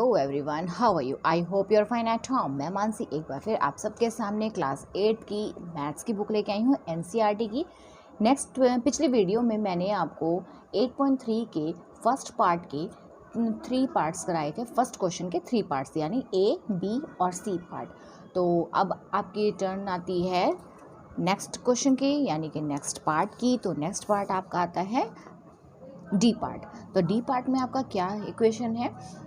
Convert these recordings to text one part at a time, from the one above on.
Hello everyone, how are you? I hope you are fine at home. मैं मानसी एक बार फिर आप सबके सामने क्लास 8 की मैथ्स की बुक लेके आई हूँ, एनसीईआरटी की। पिछली वीडियो में मैंने आपको 8.3 के फर्स्ट पार्ट के 3 पार्ट्स कराए थे। फर्स्ट क्वेश्चन के 3 पार्ट्स यानी ए, बी और सी पार्ट। तो अब आपकी टर्न आती है नेक्स्ट क्वेश्चन की यानी कि नेक्स्ट पार्ट की। तो नेक्स्ट पार्ट आपका आता है डी पार्ट। तो डी पार्ट में आपका क्या इक्वेशन है?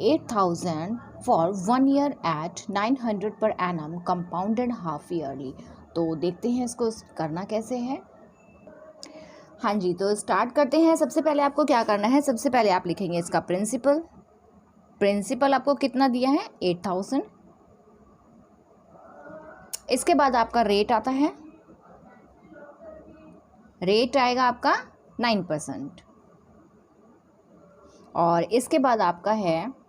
8,000 for 1 year eight 900 per annum compounded half yearly. तो देखते हैं इसको करना कैसे है। हाँ जी, तो स्टार्ट करते हैं। सबसे पहले आपको क्या करना है? सबसे पहले आप लिखेंगे इसका प्रिंसिपल आपको कितना दिया है? 8,000। इसके बाद आपका रेट आता है, रेट आएगा आपका 9%। और इसके बाद आपका है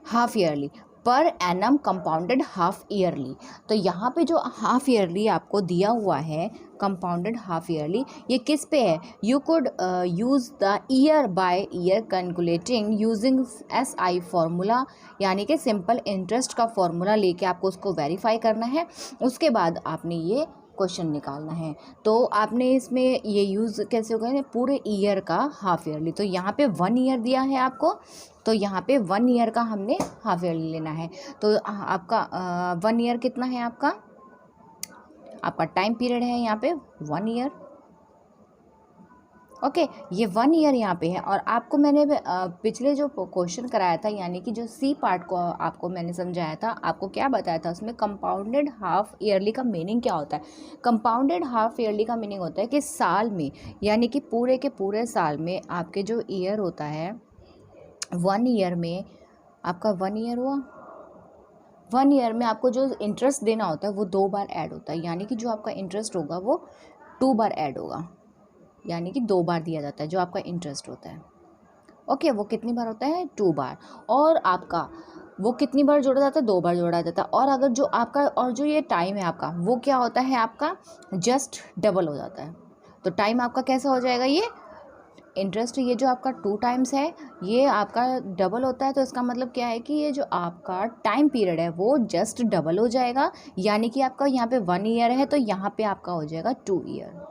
half yearly, per annum compounded half yearly. तो यहाँ पे जो हाफ ईयरली आपको दिया हुआ है, कंपाउंडेड हाफ ईयरली, ये किस पे है? You could use the year by year calculating using SI formula, यानी कि सिंपल इंटरेस्ट का फॉर्मूला लेके आपको उसको वेरीफाई करना है। उसके बाद आपने ये क्वेश्चन निकालना है। तो आपने इसमें ये यूज़ कैसे होगा? पूरे ईयर का हाफ ईयरली। तो यहाँ पे 1 ईयर दिया है आपको, तो यहाँ पे 1 ईयर का हमने हाफ ईयरली लेना है। तो आपका 1 ईयर कितना है? आपका टाइम पीरियड है यहाँ पे 1 ईयर। ओके, ये 1 ईयर यहाँ पे है। और आपको मैंने पिछले जो क्वेश्चन कराया था यानी कि जो सी पार्ट को आपको मैंने समझाया था, आपको क्या बताया था उसमें? कंपाउंडेड हाफ ईयरली का मीनिंग क्या होता है? कंपाउंडेड हाफ ईयरली का मीनिंग होता है कि साल में, यानी कि पूरे के पूरे साल में आपके जो ईयर होता है, 1 ईयर में आपका 1 ईयर हुआ। 1 ईयर में आपको जो इंटरेस्ट देना होता है वो 2 बार ऐड होता है, यानी कि जो आपका इंटरेस्ट होगा वो 2 बार ऐड होगा, यानी कि 2 बार दिया जाता है जो आपका इंटरेस्ट होता है। ओके, वो कितनी बार होता है? 2 बार। और आपका वो कितनी बार जोड़ा जाता है? 2 बार जोड़ा जाता है। और अगर जो आपका और जो ये टाइम है आपका, वो क्या होता है? आपका जस्ट डबल हो जाता है। तो टाइम आपका कैसा हो जाएगा? ये इंटरेस्ट, ये जो आपका 2 टाइम्स है, ये आपका डबल होता है। तो इसका मतलब क्या है कि ये जो आपका टाइम पीरियड है वो जस्ट डबल हो जाएगा, यानी कि आपका यहाँ पे 1 ईयर है तो यहाँ पे आपका हो जाएगा 2 ईयर।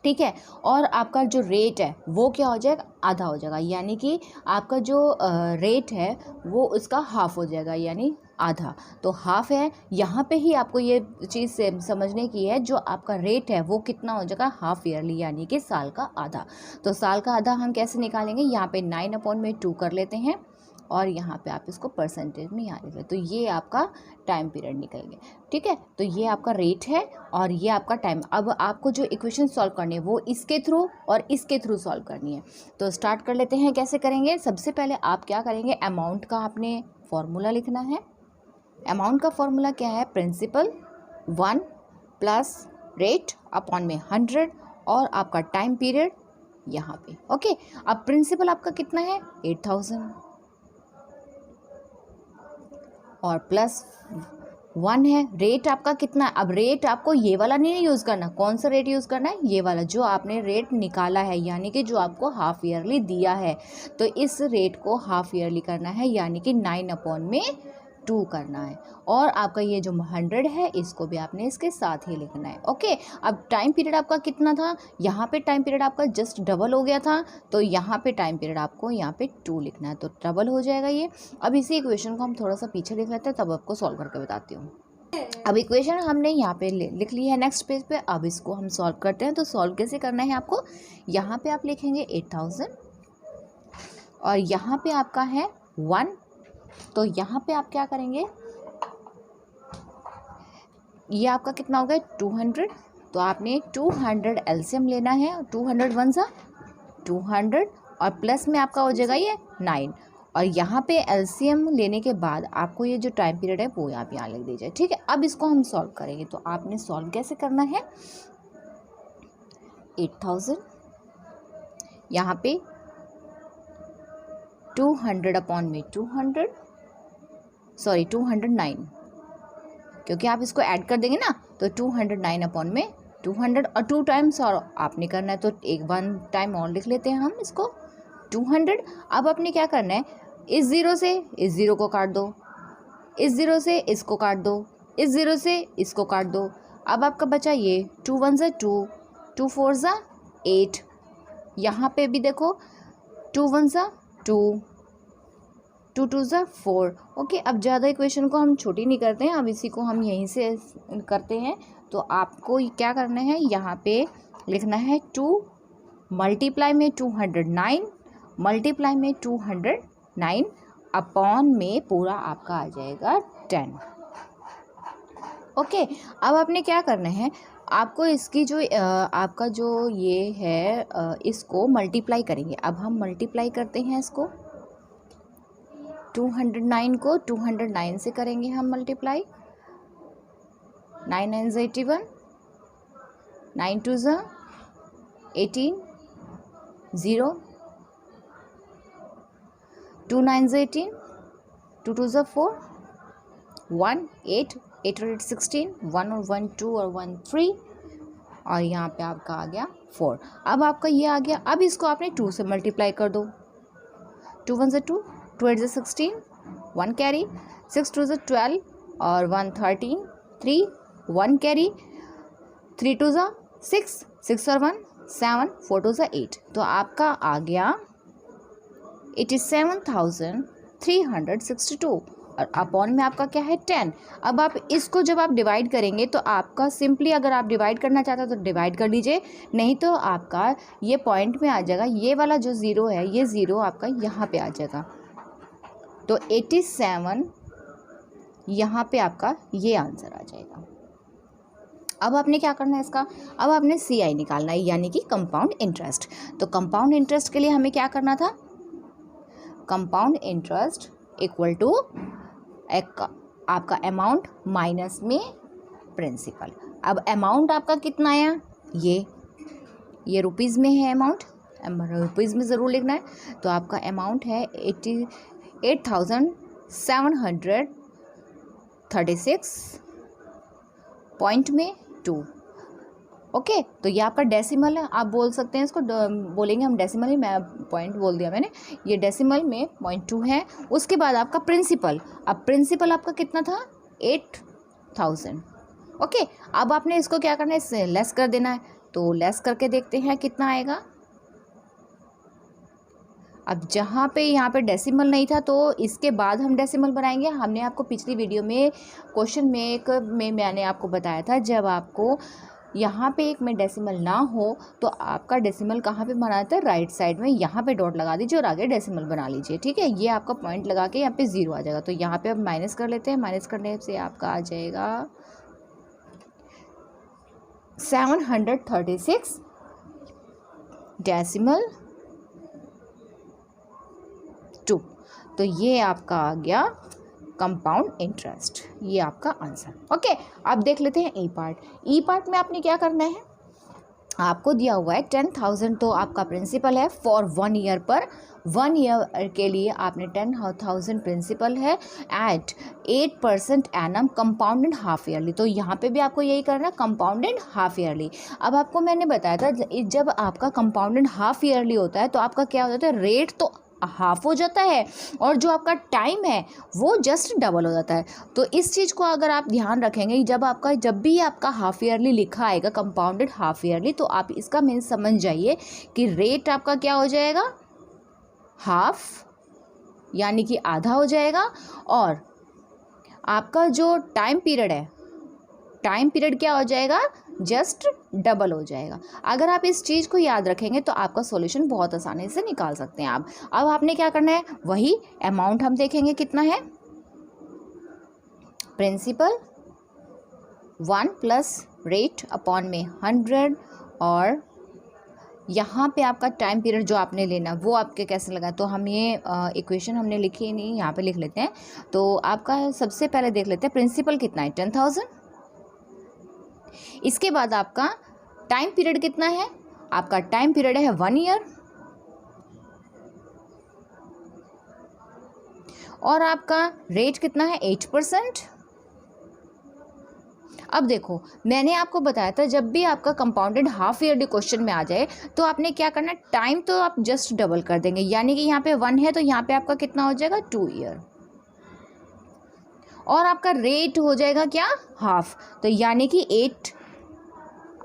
ठीक है। और आपका जो रेट है वो क्या हो जाएगा? आधा हो जाएगा, यानी कि आपका जो रेट है वो उसका हाफ हो जाएगा, यानी आधा। तो हाफ है, यहाँ पे ही आपको ये चीज़ से समझने की है। जो आपका रेट है वो कितना हो जाएगा? हाफ ईयरली, यानी कि साल का आधा। तो साल का आधा हम कैसे निकालेंगे? यहाँ पे 9/2 कर लेते हैं और यहाँ पे आप इसको परसेंटेज में यहाँ लिख। तो ये आपका टाइम पीरियड निकल गया। ठीक है, तो ये आपका रेट है और ये आपका टाइम। अब आपको जो इक्वेशन सॉल्व करनी है वो इसके थ्रू और इसके थ्रू सॉल्व करनी है। तो स्टार्ट कर लेते हैं। कैसे करेंगे? सबसे पहले आप क्या करेंगे? अमाउंट का आपने फॉर्मूला लिखना है। अमाउंट का फॉर्मूला क्या है? प्रिंसिपल 1 प्लस रेट अपॉन में 100 और आपका टाइम पीरियड यहाँ पे। ओके, अब प्रिंसिपल आपका कितना है? 8,000 और प्लस 1 है। रेट आपका कितना है? अब रेट आपको ये वाला नहीं यूज़ करना। कौन सा रेट यूज़ करना है? ये वाला जो आपने रेट निकाला है, यानी कि जो आपको हाफ ईयरली दिया है। तो इस रेट को हाफ ईयरली करना है, यानी कि 9/2 करना है। और आपका ये जो 100 है इसको भी आपने इसके साथ ही लिखना है। ओके, अब टाइम पीरियड आपका कितना था? यहाँ पे टाइम पीरियड आपका जस्ट डबल हो गया था, तो यहाँ पे टाइम पीरियड आपको यहाँ पे 2 लिखना है, तो डबल हो जाएगा ये। अब इसी इक्वेशन को हम थोड़ा सा पीछे लिख लेते हैं, तब आपको सॉल्व करके बताती हूँ। अब इक्वेशन हमने यहाँ पे लिख ली है नेक्स्ट पेज पे। अब इसको हम सॉल्व करते हैं। तो सॉल्व कैसे करना है आपको? यहाँ पे आप लिखेंगे 8,000 और यहाँ पे आपका है 1। तो यहाँ पे आप क्या करेंगे? ये आपका कितना हो गया? 200। तो आपने 200 एलसीएम लेना है। 200 1 सा 200 और प्लस में आपका हो जाएगा ये 9। और यहाँ पे एलसीएम लेने के बाद आपको ये जो टाइम पीरियड है वो यहाँ लिख दीजिए। ठीक है, अब इसको हम सॉल्व करेंगे। तो आपने सॉल्व कैसे करना है? 8,000 यहाँ पे 200/200 209, क्योंकि आप इसको ऐड कर देंगे ना, तो 209/200 200 और 2 टाइम्स और आपने करना है तो एक 1 टाइम और लिख लेते हैं हम इसको 200। अब आपने क्या करना है, इस ज़ीरो से इस ज़ीरो को काट दो, इस ज़ीरो से इसको काट दो, इस ज़ीरो से इसको काट दो। अब आपका बचा ये 2 1 ज़ा 2, 2 4 ज़ा 8। यहाँ पे भी देखो 2 1 ज़ा 2, 2 2 ज़ा 4। ओके, अब ज़्यादा इक्वेशन को हम छोटी नहीं करते हैं, अब इसी को हम यहीं से करते हैं। तो आपको क्या करना है, यहाँ पे लिखना है 2 मल्टीप्लाई में 209 मल्टीप्लाई में 209 अपॉन में पूरा आपका आ जाएगा 10। ओके, अब आपने क्या करना है, आपको इसकी जो आपका जो ये है इसको मल्टीप्लाई करेंगे। अब हम मल्टीप्लाई करते हैं इसको 209 को 209 से करेंगे हम मल्टीप्लाई। 9 9 81, 9 2 18, 0, 2 9 18, 2 2 4, 1 8, 8 और 8 16, 1 और 1 2 और 1 3 और यहाँ पे आपका आ गया 4। अब आपका ये आ गया। अब इसको आपने 2 से मल्टीप्लाई कर दो। 2 1 2, 2 8 16, 1 कैरी, 6 2 12 और 1 13, 3 1 कैरी, 3 2 6, 6 और 1 7, 4 2 8। तो आपका आ गया 87,362 और अपॉन में आपका क्या है 10। अब आप इसको जब आप डिवाइड करेंगे तो आपका सिंपली, अगर आप डिवाइड करना चाहते हो तो डिवाइड कर लीजिए, नहीं तो आपका ये पॉइंट में आ जाएगा। ये वाला जो ज़ीरो है, ये ज़ीरो आपका यहाँ पे आ जाएगा। तो 87 यहाँ पे आपका ये आंसर आ जाएगा। अब आपने क्या करना है इसका, अब आपने CI निकालना है, यानी कि कंपाउंड इंटरेस्ट। तो कंपाउंड इंटरेस्ट के लिए हमें क्या करना था, कंपाउंड इंटरेस्ट इक्वल टू आपका अमाउंट माइनस में प्रिंसिपल। अब अमाउंट आपका कितना आया, ये रुपीज़ में है अमाउंट, रुपीज़ में ज़रूर लिखना है। तो आपका अमाउंट है 88,736 पॉइंट में 2। ओके, तो ये आपका डेसिमल है, आप बोल सकते हैं इसको, बोलेंगे हम डेसिमल ही, मैं पॉइंट बोल दिया मैंने, ये डेसिमल में 0.2 है। उसके बाद आपका प्रिंसिपल, अब प्रिंसिपल आपका कितना था 8,000। ओके, अब आपने इसको क्या करना है, इससे लेस कर देना है। तो लेस करके देखते हैं कितना आएगा। अब जहाँ पे यहाँ पे डेसिमल नहीं था तो इसके बाद हम डेसिमल बनाएंगे। हमने आपको पिछली वीडियो में क्वेश्चन में मैंने आपको बताया था, जब आपको यहाँ पे एक में डेसिमल ना हो तो आपका डेसिमल कहाँ पे बनाना था, राइट साइड में, यहाँ पे डॉट लगा दीजिए और आगे डेसिमल बना लीजिए। ठीक है, ये आपका पॉइंट लगा के यहाँ पे 0 आ जाएगा। तो यहाँ पे अब माइनस कर लेते हैं, माइनस करने से आपका आ जाएगा 736 डेसिमल 2। तो ये आपका आ गया कंपाउंड इंटरेस्ट, ये आपका आंसर। ओके, अब देख लेते हैं ई पार्ट। ई पार्ट में आपने क्या करना है, आपको दिया हुआ है 10,000, तो आपका प्रिंसिपल है फॉर 1 ईयर पर। 1 ईयर के लिए आपने 10,000 प्रिंसिपल है at 8% annum compounded half yearly. तो यहाँ पे भी आपको यही करना है, कंपाउंडेड हाफ ईयरली। अब आपको मैंने बताया था जब आपका कंपाउंडेड हाफ ईयरली होता है तो आपका क्या हो जाता है, रेट तो हाफ हो जाता है और जो आपका टाइम है वो जस्ट डबल हो जाता है। तो इस चीज़ को अगर आप ध्यान रखेंगे, जब भी आपका हाफ ईयरली लिखा आएगा, कंपाउंडेड हाफ ईयरली, तो आप इसका मीन समझ जाइए कि रेट आपका क्या हो जाएगा, हाफ, यानी कि आधा हो जाएगा, और आपका जो टाइम पीरियड है, टाइम पीरियड क्या हो जाएगा, जस्ट डबल हो जाएगा। अगर आप इस चीज़ को याद रखेंगे तो आपका सॉल्यूशन बहुत आसानी से निकाल सकते हैं आप। अब आपने क्या करना है, वही अमाउंट हम देखेंगे कितना है, प्रिंसिपल 1 प्लस रेट अपॉन में 100, और यहाँ पे आपका टाइम पीरियड जो आपने लेना वो आपके कैसे लगा। तो हम ये इक्वेशन हमने लिखी नहीं, यहाँ पे लिख लेते हैं। तो आपका सबसे पहले देख लेते हैं प्रिंसिपल कितना है, 10,000। इसके बाद आपका टाइम पीरियड कितना है, आपका टाइम पीरियड है 1 ईयर, और आपका रेट कितना है 8%। अब देखो, मैंने आपको बताया था जब भी आपका कंपाउंडेड हाफ ईयरली क्वेश्चन में आ जाए तो आपने क्या करना है, टाइम तो आप जस्ट डबल कर देंगे, यानी कि यहाँ पे 1 है तो यहाँ पे आपका कितना हो जाएगा 2 ईयर, और आपका रेट हो जाएगा क्या, हाफ। तो यानी कि 8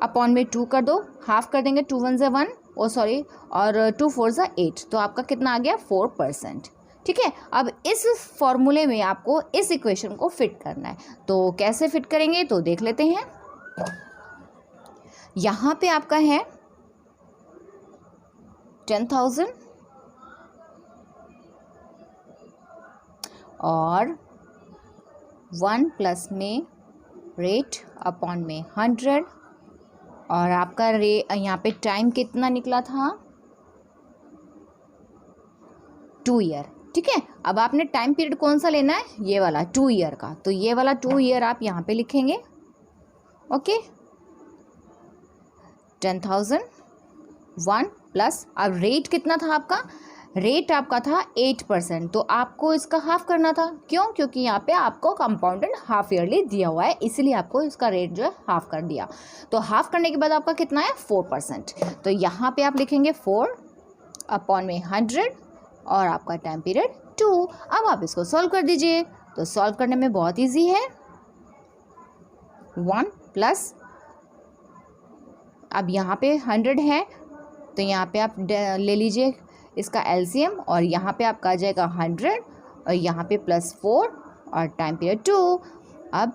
अपॉन में 2 कर दो, हाफ कर देंगे, 2 1 1 ओ सॉरी और 2 4 8, तो आपका कितना आ गया 4%। ठीक है, अब इस फॉर्मूले में आपको इस इक्वेशन को फिट करना है, तो कैसे फिट करेंगे तो देख लेते हैं। यहाँ पे आपका है 10,000 और 1 प्लस में रेट अपॉन में 100, और आपका यहाँ पे टाइम कितना निकला था 2 ईयर। ठीक है, अब आपने टाइम पीरियड कौन सा लेना है, ये वाला 2 ईयर का, तो ये वाला 2 ईयर आप यहाँ पे लिखेंगे। ओके, 10,000 1 प्लस, अब रेट कितना था आपका, रेट आपका था 8%, तो आपको इसका हाफ करना था। क्यों, क्योंकि यहाँ पे आपको कंपाउंडेड हाफ ईयरली दिया हुआ है, इसीलिए आपको इसका रेट जो है हाफ कर दिया। तो हाफ करने के बाद आपका कितना है 4%, तो यहाँ पे आप लिखेंगे 4 अपॉन में 100 और आपका टाइम पीरियड 2। अब आप इसको सॉल्व कर दीजिए, तो सॉल्व करने में बहुत ईजी है। 1 प्लस, अब यहाँ पे 100 है तो यहाँ पे आप ले लीजिए इसका एलसीएम, और यहाँ पे आपका आ जाएगा 100 और यहाँ पे +4 और टाइम पीरियड 2। अब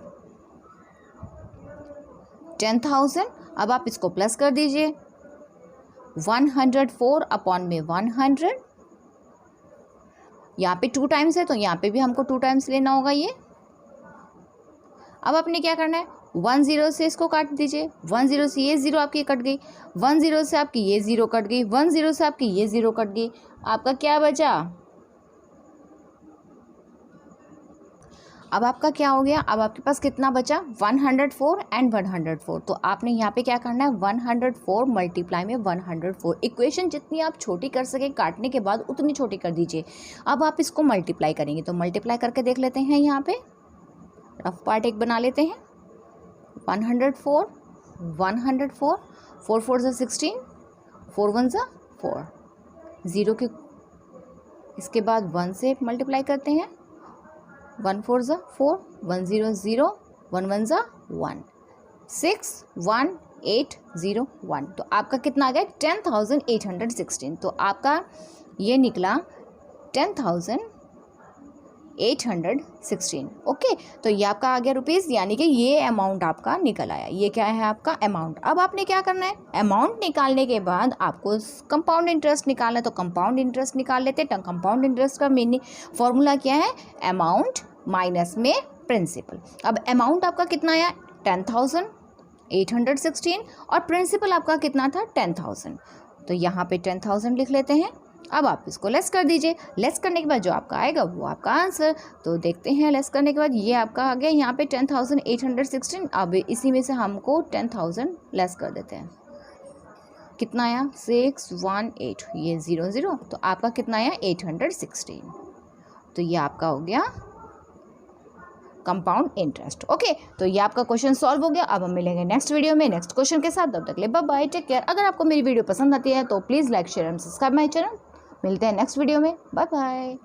10,000, अब आप इसको प्लस कर दीजिए, 104 अपॉन में 100, यहाँ पे 2 टाइम्स है तो यहाँ पे भी हमको 2 टाइम्स लेना होगा ये। अब आपने क्या करना है, 10 से इसको काट दीजिए, 10 से ये 0 आपकी कट गई, 10 से आपकी ये 0 कट गई, 10 से आपकी ये 0 कट गई, आपका क्या बचा, अब आपका क्या हो गया, अब आपके पास कितना बचा 104 एंड 104। तो आपने यहाँ पे क्या करना है, 104 मल्टीप्लाई में 104, इक्वेशन जितनी आप छोटी कर सके काटने के बाद उतनी छोटी कर दीजिए। अब आप इसको मल्टीप्लाई करेंगे, तो मल्टीप्लाई करके देख लेते हैं, यहाँ पे रफ पार्ट एक बना लेते हैं। 104 104, 4 4 ज़ा 16, 4 1 ज़ा 4, 0 के इसके बाद 1 से मल्टीप्लाई करते हैं, 1 4 ज़ा 4, 1 0 0, 1 1 ज़ा 1, 6 1 8 0 1, तो आपका कितना आ गया 10,816। तो आपका ये निकला 10,816। ओके, तो ये आपका आ गया रुपीज़, यानी कि ये अमाउंट आपका निकल आया। ये क्या है आपका अमाउंट। अब आपने क्या करना है, अमाउंट निकालने के बाद आपको कंपाउंड इंटरेस्ट निकालना है, तो कंपाउंड इंटरेस्ट निकाल लेते हैं। कंपाउंड इंटरेस्ट का मीनिंग फॉर्मूला क्या है, अमाउंट माइनस में प्रिंसिपल। अब अमाउंट आपका कितना आया 10,816 और प्रिंसिपल आपका कितना था 10,000, तो यहाँ पे 10,000 लिख लेते हैं। अब आप इसको लेस कर दीजिए, लेस करने के बाद जो आपका आएगा वो आपका आंसर। तो देखते हैं, लेस करने के बाद ये आपका आ गया यहाँ पे 10,816। अब इसी में से हमको 10,000 लेस कर देते हैं, कितना आया 618, ये 0 0, तो आपका कितना आया 816। तो ये आपका हो गया कंपाउंड इंटरेस्ट। ओके, तो ये आपका क्वेश्चन सॉल्व हो गया। अब हम मिलेंगे नेक्स्ट वीडियो में नेक्स्ट क्वेश्चन के साथ। तब तक ले बाय बाय, टेक केयर। अगर आपको मेरी वीडियो पसंद आती है तो please like share and subscribe my channel. मिलते हैं नेक्स्ट वीडियो में, बाय बाय।